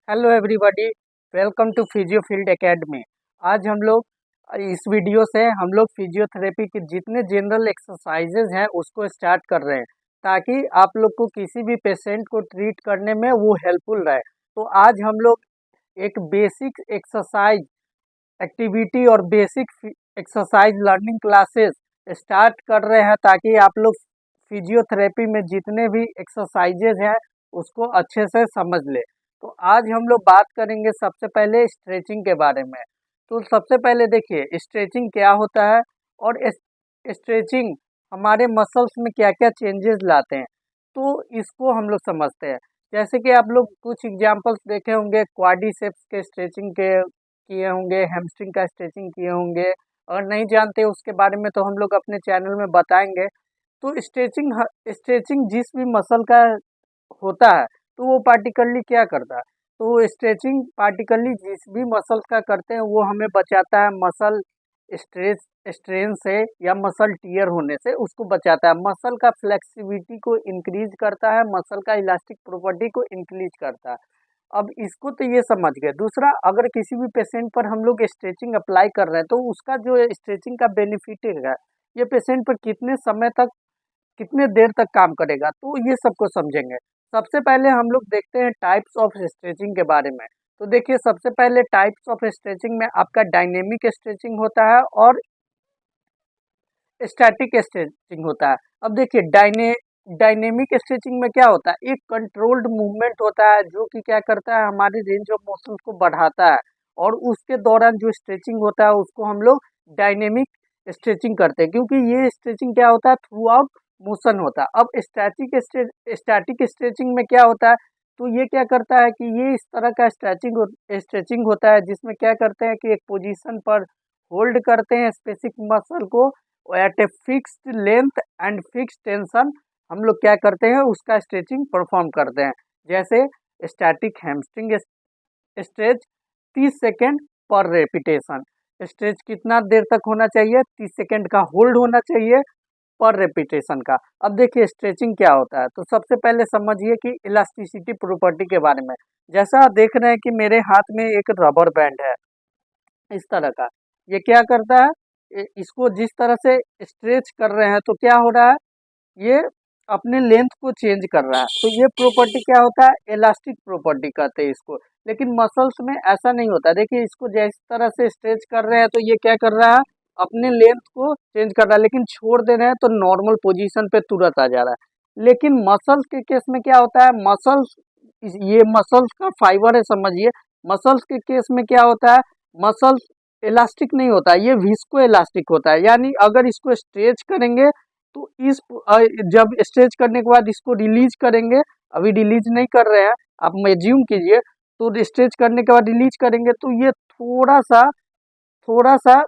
Hello everybody, welcome to Physiofield academy. आज हम लोग इस वीडियो से हम लोग फिजियोथेरेपी के जितने जनरल एक्सरसाइजेज हैं उसको स्टार्ट कर रहे हैं ताकि आप लोग को किसी भी पेशेंट को ट्रीट करने में वो हेल्पफुल रहे। तो आज हम लोग एक बेसिक एक्सरसाइज एक्टिविटी और basic exercise learning classes start कर रहे हैं ताकि आप लोग फिजियोथेरेपी में जितने भी एक्सरसाइजेज हैं उसको अच्छे से समझ ले। तो आज हम लोग बात करेंगे सबसे पहले स्ट्रेचिंग के बारे में। तो सबसे पहले देखिए स्ट्रेचिंग क्या होता है और स्ट्रेचिंग हमारे मसल्स में क्या क्या चेंजेस लाते हैं, तो इसको हम लोग समझते हैं। जैसे कि आप लोग कुछ एग्जांपल्स देखे होंगे, क्वाड्रिसेप्स के स्ट्रेचिंग के किए होंगे, हैमस्ट्रिंग का स्ट्रेचिंग किए होंगे। और नहीं जानते उसके बारे में तो हम लोग अपने चैनल में बताएंगे। तो स्ट्रेचिंग जिस भी मसल का होता है तो वो पार्टिकली क्या करता है, तो स्ट्रेचिंग पार्टिकली जिस भी मसल का करते हैं वो हमें बचाता है मसल स्ट्रेन से या मसल टियर होने से, उसको बचाता है। मसल का फ्लेक्सिबिलिटी को इंक्रीज करता है, मसल का इलास्टिक प्रॉपर्टी को इंक्रीज करता है। अब इसको तो ये समझ गए। दूसरा, अगर किसी भी पेशेंट पर हम लोग स्ट्रेचिंग अप्लाई कर रहे हैं तो उसका जो स्ट्रेचिंग का बेनिफिट है, ये पेशेंट पर कितने समय तक कितने देर तक काम करेगा, तो ये सबको समझेंगे। सबसे पहले हम लोग देखते हैं टाइप्स ऑफ स्ट्रेचिंग के बारे में। तो देखिए सबसे पहले टाइप्स ऑफ स्ट्रेचिंग में आपका डायनेमिक स्ट्रेचिंग होता है और स्टैटिक स्ट्रेचिंग होता है। अब देखिए डायनेमिक स्ट्रेचिंग में क्या होता है, एक कंट्रोल्ड मूवमेंट होता है जो कि क्या करता है, हमारी रेंज ऑफ मोशन को बढ़ाता है। और उसके दौरान जो स्ट्रेचिंग होता है उसको हम लोग डायनेमिक स्ट्रेचिंग करते हैं, क्योंकि ये स्ट्रेचिंग क्या होता है, थ्रू आउट मोशन होता है। अब स्टैटिक स्ट्रेचिंग में क्या होता है, तो ये क्या करता है कि ये इस तरह का स्ट्रेचिंग होता है जिसमें क्या करते हैं कि एक पोजीशन पर होल्ड करते हैं स्पेसिफिक मसल को at a fixed length and fix tension. हम लोग क्या करते हैं, उसका स्ट्रेचिंग परफॉर्म करते हैं। जैसे स्टैटिक हैमस्ट्रिंग स्ट्रेच 30 सेकेंड पर रेपिटेशन। स्ट्रेच कितना देर तक होना चाहिए, 30 सेकेंड का होल्ड होना चाहिए पर रेपिटेशन का। अब देखिए स्ट्रेचिंग क्या होता है, तो सबसे पहले समझिए कि इलास्टिसिटी प्रॉपर्टी के बारे में। जैसा आप देख रहे हैं कि मेरे हाथ में एक रबर बैंड है इस तरह का, ये क्या करता है, इसको जिस तरह से स्ट्रेच कर रहे हैं तो क्या हो रहा है, ये अपने लेंथ को चेंज कर रहा है। तो ये प्रॉपर्टी क्या होता है, इलास्टिक प्रॉपर्टी कहते हैं इसको। लेकिन मसल्स में ऐसा नहीं होता। देखिए इसको जिस तरह से स्ट्रेच कर रहे हैं तो ये क्या कर रहा है, अपने लेंथ को चेंज कर रहा है, लेकिन छोड़ दे रहे हैं तो नॉर्मल पोजीशन पे तुरंत आ जा रहा है। लेकिन मसल्स के केस में क्या होता है, ये मसल्स का फाइबर है समझिए। मसल्स के केस में क्या होता है, मसल्स इलास्टिक नहीं होता, ये विस्को इलास्टिक होता है। यानी अगर इसको स्ट्रेच करेंगे तो जब स्ट्रेच करने के बाद इसको रिलीज करेंगे, अभी रिलीज नहीं कर रहे हैं, आप एज्यूम कीजिए, तो स्ट्रेच करने के बाद रिलीज करेंगे तो ये थोड़ा सा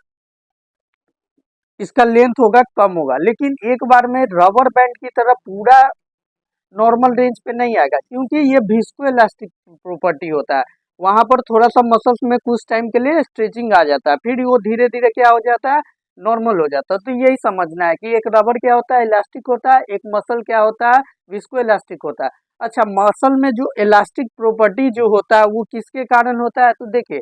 इसका लेंथ होगा, कम होगा। लेकिन एक बार में रबर बैंड की तरह पूरा नॉर्मल रेंज पे नहीं आएगा, क्योंकि ये विस्को इलास्टिक प्रॉपर्टी होता है। वहां पर थोड़ा सा मसल्स में कुछ टाइम के लिए स्ट्रेचिंग आ जाता है, फिर वो धीरे धीरे क्या हो जाता है, नॉर्मल हो जाता है। तो यही समझना है कि एक रबर क्या होता है, इलास्टिक होता है, एक मसल क्या होता है, विस्को इलास्टिक होता है। अच्छा, मसल में जो इलास्टिक प्रॉपर्टी जो होता है वो किसके कारण होता है, तो देखिए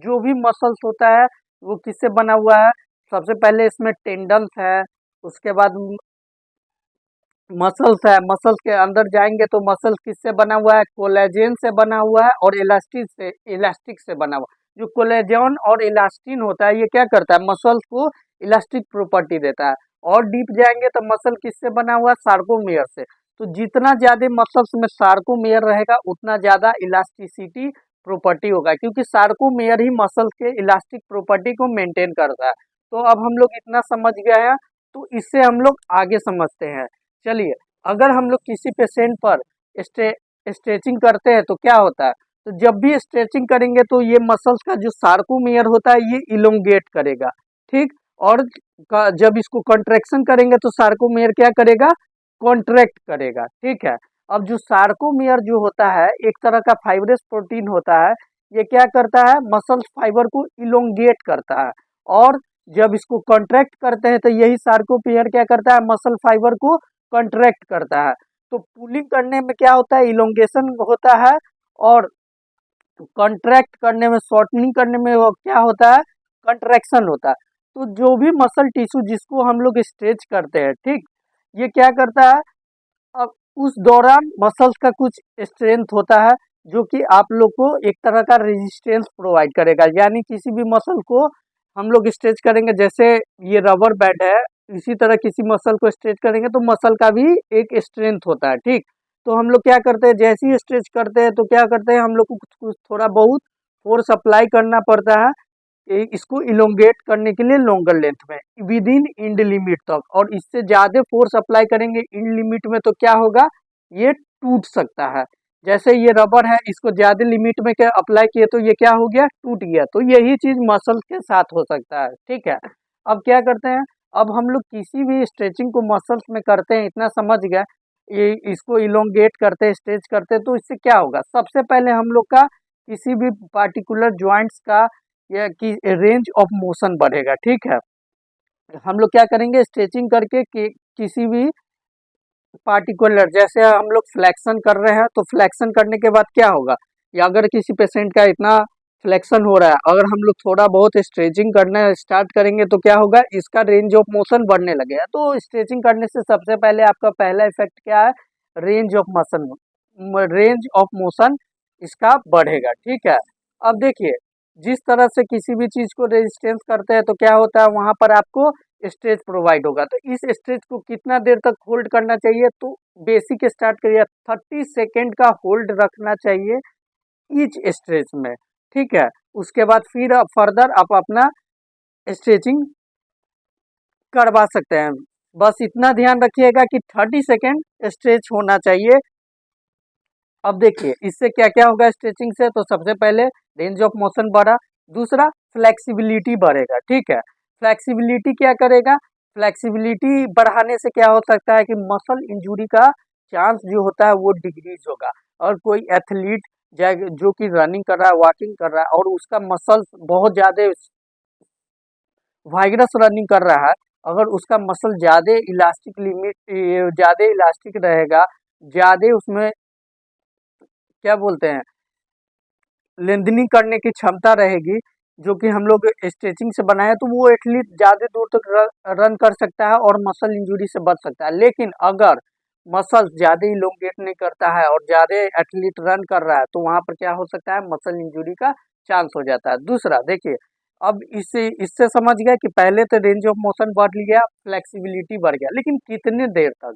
जो भी मसल्स होता है वो किससे बना हुआ है। सबसे पहले इसमें टेंडन्स है, उसके बाद मसल्स है। मसल्स के अंदर जाएंगे तो मसल्स किससे बना हुआ है, कोलेजन से बना हुआ है और इलास्टिक से बना हुआ है। जो कोलेजन और इलास्टिन होता है ये क्या करता है, मसल्स को इलास्टिक प्रॉपर्टी देता है। और डीप जाएंगे तो मसल किससे बना हुआ है, सार्कोमेयर से। तो जितना ज्यादा मसल्स में सार्कोमेयर रहेगा उतना ज्यादा इलास्टिसिटी प्रॉपर्टी होगा, क्योंकि सार्कोमेयर ही मसल्स के इलास्टिक प्रॉपर्टी को मेंटेन करता है। तो अब हम लोग इतना समझ गए हैं, तो इससे हम लोग आगे समझते हैं। चलिए, अगर हम लोग किसी पेशेंट पर स्ट्रेचिंग करते हैं तो क्या होता है, तो जब भी स्ट्रेचिंग करेंगे तो ये मसल्स का जो सार्कोमेयर होता है ये इलोंगेट करेगा, ठीक। और जब इसको कंट्रैक्शन करेंगे तो सार्कोमेयर क्या करेगा, कॉन्ट्रैक्ट करेगा, ठीक है। अब जो सार्कोमेयर जो होता है एक तरह का फाइब्रस प्रोटीन होता है, ये क्या करता है, मसल्स फाइबर को इलोंगेट करता है। और जब इसको कॉन्ट्रैक्ट करते हैं तो यही सार्कोमेयर क्या करता है, मसल फाइबर को कॉन्ट्रैक्ट करता है। तो पुलिंग करने में क्या होता है, इलोंगेशन होता है। और कॉन्ट्रैक्ट करने में, शॉर्टनिंग करने में वो क्या होता है, कंट्रैक्शन होता है। तो जो भी मसल टिश्यू जिसको हम लोग स्ट्रेच करते हैं, ठीक, ये क्या करता है, अब उस दौरान मसल्स का कुछ स्ट्रेंथ होता है जो कि आप लोग को एक तरह का रेजिस्टेंस प्रोवाइड करेगा। यानी किसी भी मसल को हम लोग स्ट्रेच करेंगे, जैसे ये रबर बैंड है, इसी तरह किसी मसल को स्ट्रेच करेंगे तो मसल का भी एक स्ट्रेंथ होता है, ठीक। तो हम लोग क्या करते हैं, जैसे ही स्ट्रेच करते हैं तो क्या करते हैं, हम लोग को कुछ कुछ थोड़ा बहुत फोर्स अप्लाई करना पड़ता है इसको इलोंगेट करने के लिए लॉन्गर लेंथ में विद इन इंड लिमिट तक। और इससे ज़्यादा फोर्स अप्लाई करेंगे इंड लिमिट में तो क्या होगा, ये टूट सकता है। जैसे ये रबर है, इसको ज़्यादा लिमिट में क्या अप्लाई किए तो ये क्या हो गया, टूट गया। तो यही चीज़ मसल के साथ हो सकता है, ठीक है। अब क्या करते हैं, अब हम लोग किसी भी स्ट्रेचिंग को मसल्स में करते हैं, इतना समझ गए, ये इसको इलोंगेट करते हैं, स्ट्रेच करते हैं, तो इससे क्या होगा, सबसे पहले हम लोग का किसी भी पार्टिकुलर जॉइंट्स का या कि रेंज ऑफ मोशन बढ़ेगा, ठीक है। हम लोग क्या करेंगे, स्ट्रेचिंग करके किसी भी पार्टिकुलर, जैसे हम लोग फ्लेक्शन कर रहे हैं तो फ्लेक्शन करने के बाद क्या होगा, या अगर किसी पेशेंट का इतना फ्लेक्शन हो रहा है, अगर हम लोग थोड़ा बहुत स्ट्रेचिंग करना स्टार्ट करेंगे तो क्या होगा, इसका रेंज ऑफ मोशन बढ़ने लगेगा। तो स्ट्रेचिंग करने से सबसे पहले आपका पहला इफेक्ट क्या है, range of motion, range of motion इसका बढ़ेगा, ठीक है। अब देखिए, जिस तरह से किसी भी चीज़ को रेजिस्टेंस करते हैं तो क्या होता है, वहाँ पर आपको स्ट्रेच प्रोवाइड होगा। तो इस स्ट्रेच को कितना देर तक होल्ड करना चाहिए, तो बेसिक स्टार्ट करिए, 30 सेकेंड का होल्ड रखना चाहिए ईच स्ट्रेच में, ठीक है। उसके बाद फिर फर्दर आप अपना स्ट्रेचिंग करवा सकते हैं। बस इतना ध्यान रखिएगा कि 30 सेकेंड स्ट्रेच होना चाहिए। अब देखिए, इससे क्या क्या होगा स्ट्रेचिंग से, तो सबसे पहले रेंज ऑफ मोशन बढ़ा, दूसरा फ्लेक्सिबिलिटी बढ़ेगा, ठीक है। फ्लेक्सिबिलिटी क्या करेगा, फ्लेक्सिबिलिटी बढ़ाने से क्या हो सकता है कि मसल इंजरी का चांस जो होता है वो डिक्रीज होगा। और कोई एथलीट जो कि रनिंग कर रहा है, वॉकिंग कर रहा है, और उसका मसल बहुत ज़्यादा वाइगरस रनिंग कर रहा है, अगर उसका मसल ज़्यादा इलास्टिक लिमिट, ज़्यादा इलास्टिक रहेगा, ज़्यादा उसमें क्या बोलते हैं, लेंथनिंग करने की क्षमता रहेगी, जो कि हम लोग स्ट्रेचिंग से बनाए, तो वो एटलीस्ट ज़्यादा दूर तक रन कर सकता है और मसल इंजरी से बच सकता है। लेकिन अगर मसल ज़्यादा इलोंगेट नहीं करता है और ज़्यादा एथलीट रन कर रहा है, तो वहाँ पर क्या हो सकता है, मसल इंजरी का चांस हो जाता है। दूसरा देखिए, अब इससे इससे समझ गया कि पहले तो रेंज ऑफ मोशन बढ़ गया, फ्लेक्सिबिलिटी बढ़ गया, लेकिन कितने देर तक,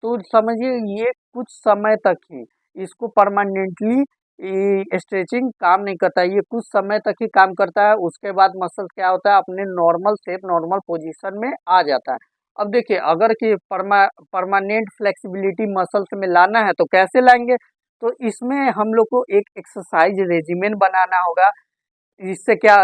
तो समझिए ये कुछ समय तक ही, इसको परमानेंटली स्ट्रेचिंग काम नहीं करता है, ये कुछ समय तक ही काम करता है। उसके बाद मसल क्या होता है, अपने नॉर्मल शेप, नॉर्मल पोजीशन में आ जाता है। अब देखिए, अगर कि परमानेंट फ्लेक्सिबिलिटी मसल्स में लाना है तो कैसे लाएंगे, तो इसमें हम लोग को एक एक्सरसाइज रेजिमेंट बनाना होगा। इससे क्या,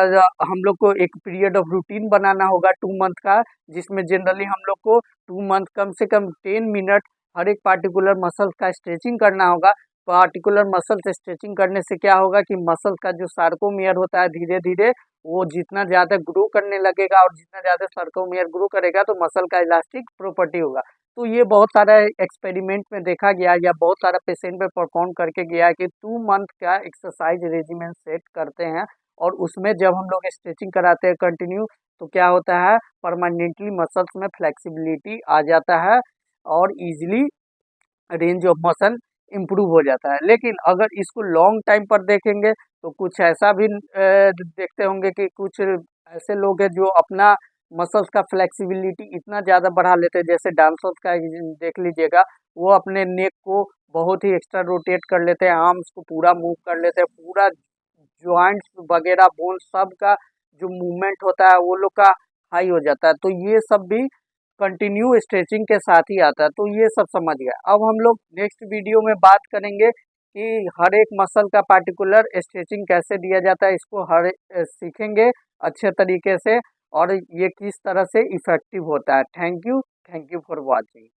हम लोग को एक पीरियड ऑफ रूटीन बनाना होगा 2 मंथ का, जिसमें जनरली हम लोग को 2 मंथ कम से कम 10 मिनट हर एक पार्टिकुलर मसल का स्ट्रेचिंग करना होगा। पार्टिकुलर मसल से स्ट्रेचिंग करने से क्या होगा कि मसल का जो सार्कोमियर होता है, धीरे धीरे वो जितना ज़्यादा ग्रो करने लगेगा, और जितना ज़्यादा सार्कोमियर ग्रो करेगा तो मसल का इलास्टिक प्रॉपर्टी होगा। तो ये बहुत सारा एक्सपेरिमेंट में देखा गया, या बहुत सारा पेशेंट में परफॉर्म करके गया कि 2 मंथ का एक्सरसाइज रेजिमेंट सेट करते हैं, और उसमें जब हम लोग स्ट्रेचिंग कराते हैं कंटिन्यू, तो क्या होता है, परमानेंटली मसल्स में फ्लेक्सिबिलिटी आ जाता है और easily range of motion improve हो जाता है। लेकिन अगर इसको लॉन्ग टाइम पर देखेंगे तो कुछ ऐसा भी देखते होंगे कि कुछ ऐसे लोग हैं जो अपना मसल्स का फ्लेक्सिबिलिटी इतना ज़्यादा बढ़ा लेते हैं, जैसे डांसर्स का ही देख लीजिएगा, वो अपने नेक को बहुत ही एक्स्ट्रा रोटेट कर लेते हैं, आर्म्स को पूरा मूव कर लेते हैं, पूरा जॉइंट्स वगैरह बोन सब का जो मूवमेंट होता है वो लोग का हाई हो जाता है। तो ये सब भी कंटिन्यू स्ट्रेचिंग के साथ ही आता है। तो ये सब समझ गए। अब हम लोग नेक्स्ट वीडियो में बात करेंगे कि हर एक मसल का पार्टिकुलर स्ट्रेचिंग कैसे दिया जाता है, इसको सीखेंगे अच्छे तरीके से, और ये किस तरह से इफ़ेक्टिव होता है। Thank you for watching.